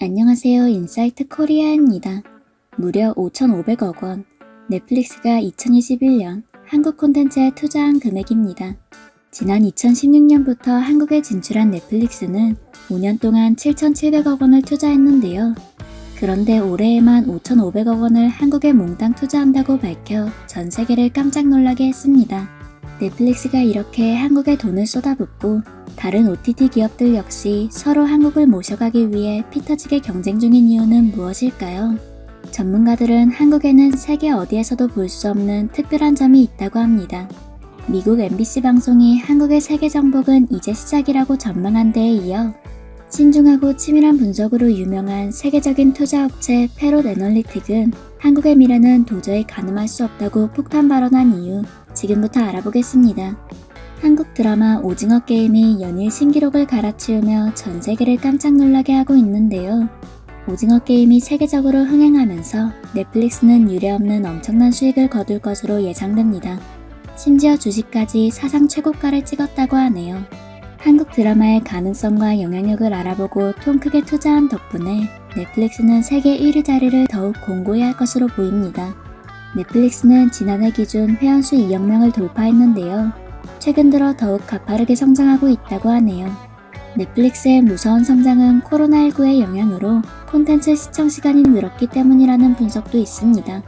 안녕하세요. 인사이트 코리아입니다. 무려 5,500억 원. 넷플릭스가 2021년 한국 콘텐츠에 투자한 금액입니다. 지난 2016년부터 한국에 진출한 넷플릭스는 5년 동안 7,700억 원을 투자했는데요. 그런데 올해에만 5,500억 원을 한국에 몽땅 투자한다고 밝혀 전 세계를 깜짝 놀라게 했습니다. 넷플릭스가 이렇게 한국에 돈을 쏟아붓고 다른 OTT 기업들 역시 서로 한국을 모셔가기 위해 피터지게 경쟁 중인 이유는 무엇일까요? 전문가들은 한국에는 세계 어디에서도 볼 수 없는 특별한 점이 있다고 합니다. 미국 MBC 방송이 한국의 세계 정복은 이제 시작이라고 전망한 데에 이어 신중하고 치밀한 분석으로 유명한 세계적인 투자업체 페롯 애널리틱은 한국의 미래는 도저히 가늠할 수 없다고 폭탄 발언한 이유, 지금부터 알아보겠습니다. 한국 드라마 오징어 게임이 연일 신기록을 갈아치우며 전 세계를 깜짝 놀라게 하고 있는데요. 오징어 게임이 세계적으로 흥행하면서 넷플릭스는 유례없는 엄청난 수익을 거둘 것으로 예상됩니다. 심지어 주식까지 사상 최고가를 찍었다고 하네요. 한국 드라마의 가능성과 영향력을 알아보고 통 크게 투자한 덕분에 넷플릭스는 세계 1위 자리를 더욱 공고히 할 것으로 보입니다. 넷플릭스는 지난해 기준 회원수 2억 명을 돌파했는데요. 최근 들어 더욱 가파르게 성장하고 있다고 하네요. 넷플릭스의 무서운 성장은 코로나19의 영향으로 콘텐츠 시청 시간이 늘었기 때문이라는 분석도 있습니다.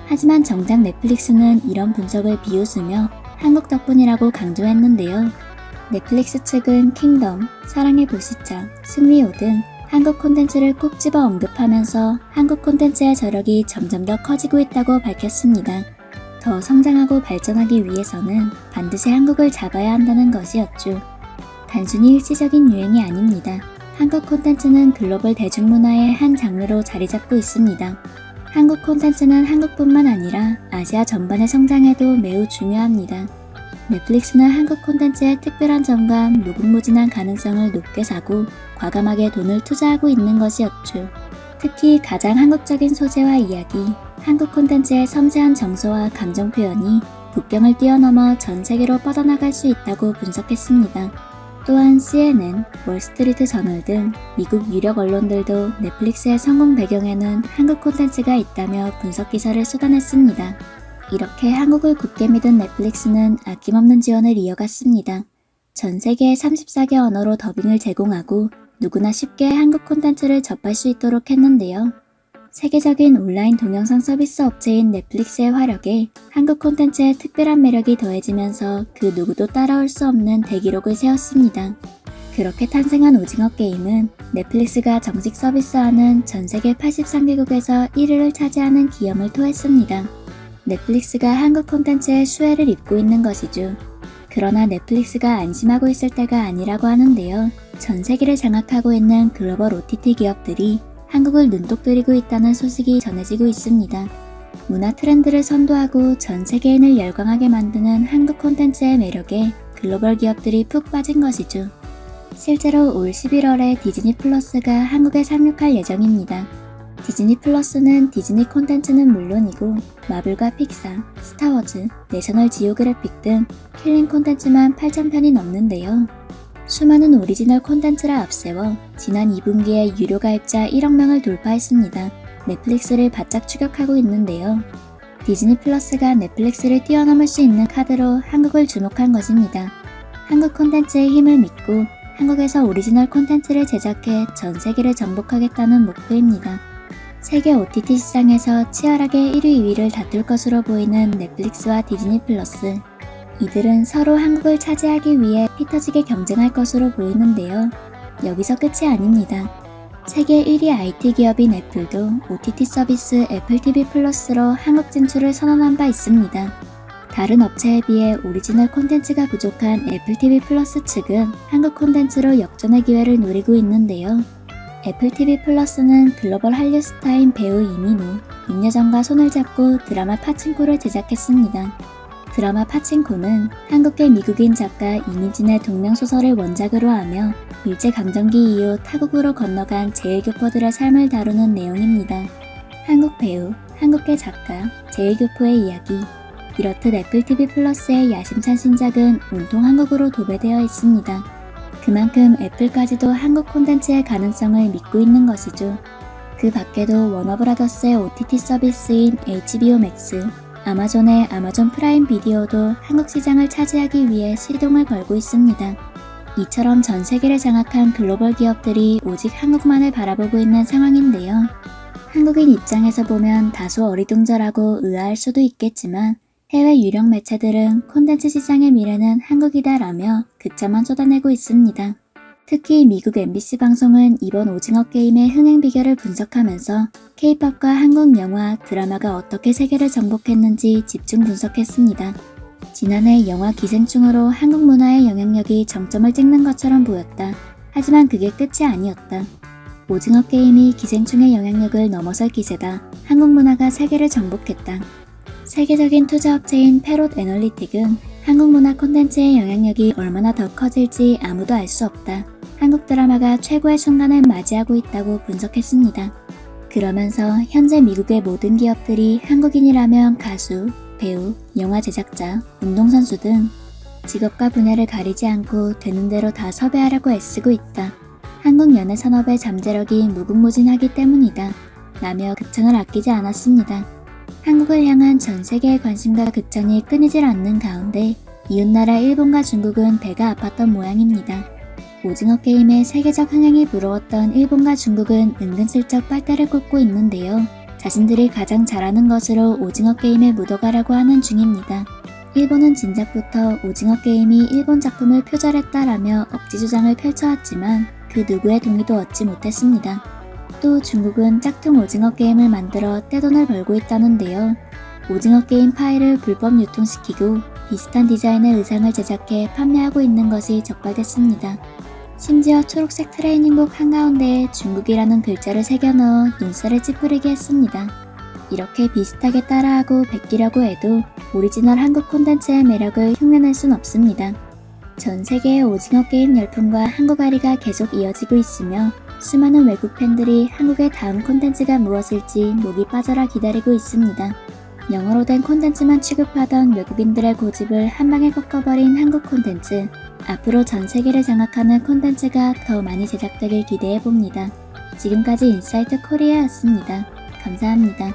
하지만 정작 넷플릭스는 이런 분석을 비웃으며 한국 덕분이라고 강조했는데요. 넷플릭스 측은 킹덤, 사랑의 불시착, 승리호 등 한국 콘텐츠를 꼭 집어 언급하면서 한국 콘텐츠의 저력이 점점 더 커지고 있다고 밝혔습니다. 더 성장하고 발전하기 위해서는 반드시 한국을 잡아야 한다는 것이었죠. 단순히 일시적인 유행이 아닙니다. 한국 콘텐츠는 글로벌 대중문화의 한 장르로 자리 잡고 있습니다. 한국 콘텐츠는 한국뿐만 아니라 아시아 전반의 성장에도 매우 중요합니다. 넷플릭스는 한국 콘텐츠의 특별한 점과 무궁무진한 가능성을 높게 사고 과감하게 돈을 투자하고 있는 것이었죠. 특히 가장 한국적인 소재와 이야기, 한국 콘텐츠의 섬세한 정서와 감정 표현이 국경을 뛰어넘어 전 세계로 뻗어나갈 수 있다고 분석했습니다. 또한 CNN, 월스트리트 저널 등 미국 유력 언론들도 넷플릭스의 성공 배경에는 한국 콘텐츠가 있다며 분석 기사를 쏟아냈습니다. 이렇게 한국을 굳게 믿은 넷플릭스는 아낌없는 지원을 이어갔습니다. 전 세계 34개 언어로 더빙을 제공하고 누구나 쉽게 한국 콘텐츠를 접할 수 있도록 했는데요. 세계적인 온라인 동영상 서비스 업체인 넷플릭스의 화력에 한국 콘텐츠의 특별한 매력이 더해지면서 그 누구도 따라올 수 없는 대기록을 세웠습니다. 그렇게 탄생한 오징어 게임은 넷플릭스가 정식 서비스하는 전 세계 83개국에서 1위를 차지하는 기염을 토했습니다. 넷플릭스가 한국 콘텐츠에 수혜를 입고 있는 것이죠. 그러나 넷플릭스가 안심하고 있을 때가 아니라고 하는데요. 전 세계를 장악하고 있는 글로벌 OTT 기업들이 한국을 눈독 들이고 있다는 소식이 전해지고 있습니다. 문화 트렌드를 선도하고 전 세계인을 열광하게 만드는 한국 콘텐츠의 매력에 글로벌 기업들이 푹 빠진 것이죠. 실제로 올 11월에 디즈니 플러스가 한국에 상륙할 예정입니다. 디즈니 플러스는 디즈니 콘텐츠는 물론이고 마블과 픽사, 스타워즈, 내셔널 지오그래픽 등 킬링 콘텐츠만 8,000편이 넘는데요. 수많은 오리지널 콘텐츠를 앞세워 지난 2분기에 유료 가입자 1억 명을 돌파했습니다. 넷플릭스를 바짝 추격하고 있는데요. 디즈니 플러스가 넷플릭스를 뛰어넘을 수 있는 카드로 한국을 주목한 것입니다. 한국 콘텐츠의 힘을 믿고 한국에서 오리지널 콘텐츠를 제작해 전 세계를 정복하겠다는 목표입니다. 세계 OTT 시장에서 치열하게 1위, 2위를 다툴 것으로 보이는 넷플릭스와 디즈니 플러스. 이들은 서로 한국을 차지하기 위해 피터지게 경쟁할 것으로 보이는데요. 여기서 끝이 아닙니다. 세계 1위 IT 기업인 애플도 OTT 서비스 애플 TV 플러스로 한국 진출을 선언한 바 있습니다. 다른 업체에 비해 오리지널 콘텐츠가 부족한 애플 TV 플러스 측은 한국 콘텐츠로 역전의 기회를 노리고 있는데요. 애플 TV 플러스는 글로벌 한류 스타인 배우 이민호, 윤여정과 손을 잡고 드라마 파친코를 제작했습니다. 드라마 파친코는 한국계 미국인 작가 이민진의 동명소설을 원작으로 하며 일제강점기 이후 타국으로 건너간 제1교포들의 삶을 다루는 내용입니다. 한국 배우, 한국계 작가, 제1교포의 이야기. 이렇듯 애플 TV 플러스의 야심찬 신작은 온통 한국어로 도배되어 있습니다. 그만큼 애플까지도 한국 콘텐츠의 가능성을 믿고 있는 것이죠. 그 밖에도 워너브라더스의 OTT 서비스인 HBO Max, 아마존의 아마존 프라임 비디오도 한국 시장을 차지하기 위해 시동을 걸고 있습니다. 이처럼 전 세계를 장악한 글로벌 기업들이 오직 한국만을 바라보고 있는 상황인데요. 한국인 입장에서 보면 다소 어리둥절하고 의아할 수도 있겠지만 해외 유령 매체들은 콘텐츠 시장의 미래는 한국이다라며 극찬만 쏟아내고 있습니다. 특히 미국 MBC 방송은 이번 오징어 게임의 흥행 비결을 분석하면서 K-팝과 한국 영화, 드라마가 어떻게 세계를 정복했는지 집중 분석했습니다. 지난해 영화 기생충으로 한국 문화의 영향력이 정점을 찍는 것처럼 보였다. 하지만 그게 끝이 아니었다. 오징어 게임이 기생충의 영향력을 넘어설 기세다. 한국 문화가 세계를 정복했다. 세계적인 투자업체인 페롯 애널리틱은 한국 문화 콘텐츠의 영향력이 얼마나 더 커질지 아무도 알 수 없다. 한국 드라마가 최고의 순간을 맞이하고 있다고 분석했습니다. 그러면서 현재 미국의 모든 기업들이 한국인이라면 가수, 배우, 영화 제작자, 운동선수 등 직업과 분야를 가리지 않고 되는 대로 다 섭외하려고 애쓰고 있다. 한국 연예 산업의 잠재력이 무궁무진하기 때문이다. 라며 극찬을 아끼지 않았습니다. 한국을 향한 전 세계의 관심과 극찬이 끊이질 않는 가운데 이웃나라 일본과 중국은 배가 아팠던 모양입니다. 오징어 게임의 세계적 흥행이 부러웠던 일본과 중국은 은근슬쩍 빨대를 꽂고 있는데요. 자신들이 가장 잘하는 것으로 오징어 게임에 묻어가려고 하는 중입니다. 일본은 진작부터 오징어 게임이 일본 작품을 표절했다라며 억지 주장을 펼쳐왔지만 그 누구의 동의도 얻지 못했습니다. 또 중국은 짝퉁 오징어 게임을 만들어 떼돈을 벌고 있다는데요. 오징어 게임 파일을 불법 유통시키고 비슷한 디자인의 의상을 제작해 판매하고 있는 것이 적발됐습니다. 심지어 초록색 트레이닝복 한가운데에 중국이라는 글자를 새겨넣어 눈살을 찌푸리게 했습니다. 이렇게 비슷하게 따라하고 베끼려고 해도 오리지널 한국 콘텐츠의 매력을 흉내낼 순 없습니다. 전 세계의 오징어 게임 열풍과 한국아리가 계속 이어지고 있으며 수많은 외국 팬들이 한국의 다음 콘텐츠가 무엇일지 목이 빠져라 기다리고 있습니다. 영어로 된 콘텐츠만 취급하던 외국인들의 고집을 한방에 꺾어버린 한국 콘텐츠. 앞으로 전 세계를 장악하는 콘텐츠가 더 많이 제작되길 기대해봅니다. 지금까지 인사이트 코리아였습니다. 감사합니다.